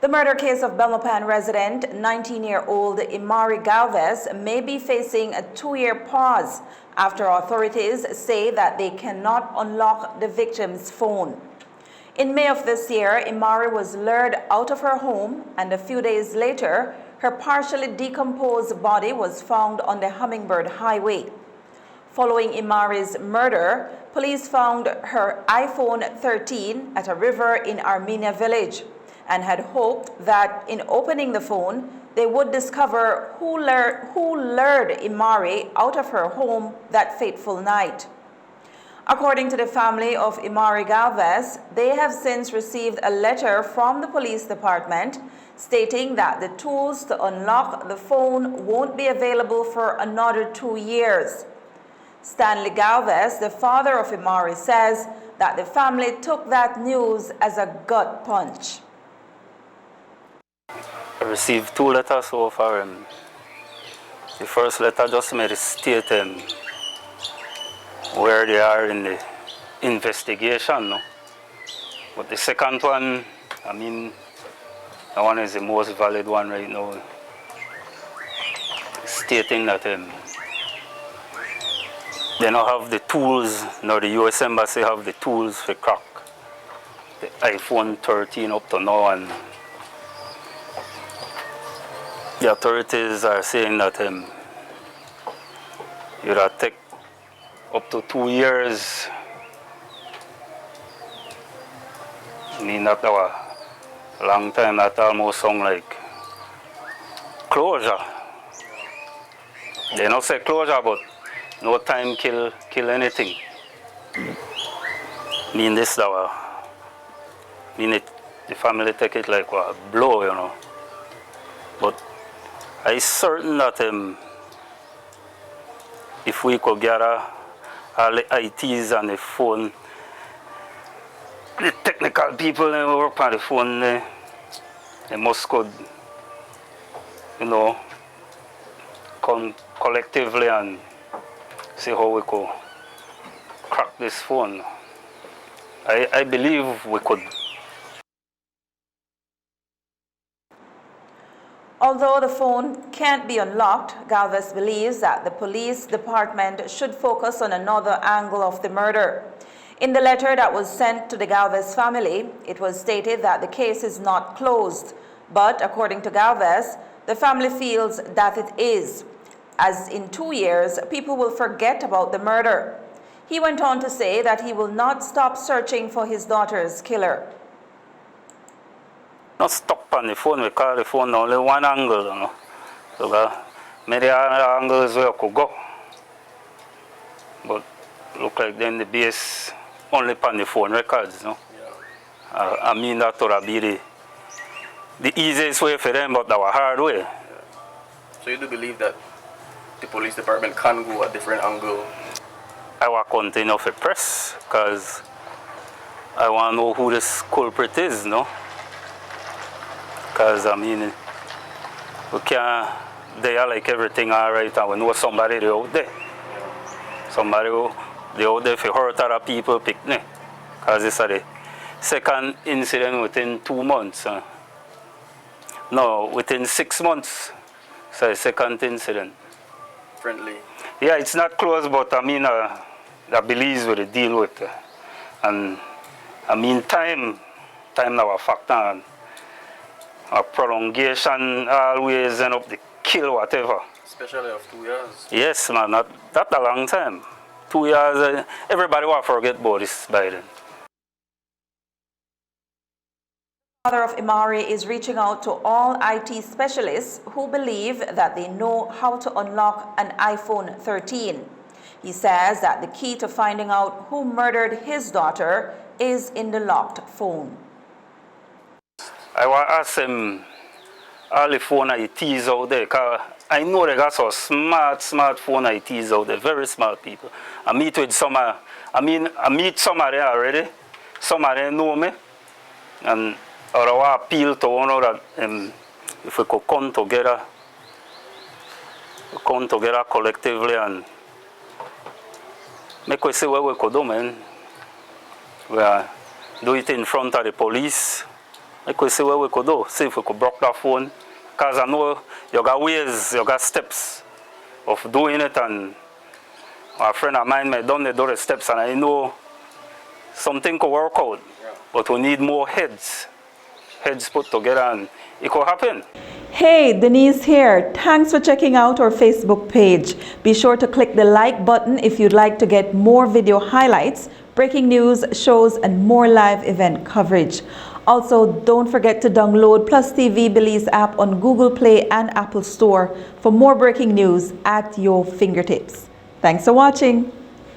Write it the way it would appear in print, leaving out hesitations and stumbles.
The murder case of Belmopan resident 19-year-old Imari Galvez may be facing a 2-year pause after authorities say that they cannot unlock the victim's phone. In May of this year, Imari was lured out of her home, and a few days later, her partially decomposed body was found on the Hummingbird Highway. Following Imari's murder, police found her iPhone 13 at a river in Armenia village and had hoped that in opening the phone, they would discover who lured Imari out of her home that fateful night. According to the family of Imari Galvez, they have since received a letter from the police department stating that the tools to unlock the phone won't be available for another 2 years. Stanley Galvez, the father of Imari, says that the family took that news as a gut punch. I received 2 letters so far. The first letter just made it state where they are in the investigation. No? But the second one, that one is the most valid one right now, stating that they don't have the tools, nor the US Embassy have the tools to crack the iPhone 13 up to now, and the authorities are saying that it will take up to 2 years. That's a long time. That almost sounds like closure. They don't say closure, but no time kill anything. The family take it like a blow, you know. But I'm certain that if we could gather all the ITs and the phone, the technical people who work on the phone, they must could, come collectively and see how we could crack this phone. I believe we could. Although the phone can't be unlocked, Galvez believes that the police department should focus on another angle of the murder. In the letter that was sent to the Galvez family, it was stated that the case is not closed, but according to Galvez, the family feels that it is, as in 2 years, people will forget about the murder. He went on to say that he will not stop searching for his daughter's killer. Not stuck on the phone, we call the phone only one angle, you know. So many other angles where I could go. But look like then the base only on the phone records, you know. Yeah. That would be the easiest way for them, but our hard way. Yeah. So you do believe that the police department can go a different angle? I will continue to press, because I want to know who this culprit is, you know. Because, we can't, they are like everything all right, and we know somebody they out there. Somebody they out there for hurt other people, picnic. Because this is the second incident within 2 months. No, within 6 months, so the second incident. Friendly? Yeah, it's not close, but I believe we deal with. And time now a factor. And a prolongation always end up the kill whatever. Especially of 2 years. Yes, man, that's a long time. 2 years, everybody will forget about this by then. The father of Imari is reaching out to all IT specialists who believe that they know how to unlock an iPhone 13. He says that the key to finding out who murdered his daughter is in the locked phone. I want to ask him all the phone ITs out there, because I know they got some smart phone ITs out there, very smart people. I meet with some, I meet some of them already. Some of them know me. And I want to appeal to one of that, if we could come together collectively and make we see what we could do, man. We do it in front of the police. I could see what we could do, see if we could block that phone. Because I know you got ways, you got steps of doing it, and a friend of mine might done the steps, and I know something could work out. But we need more heads put together, and it could happen. Hey, Denise here. Thanks for checking out our Facebook page. Be sure to click the like button if you'd like to get more video highlights, breaking news, shows, and more live event coverage. Also, don't forget to download Plus TV Belize app on Google Play and Apple Store for more breaking news at your fingertips. Thanks for watching.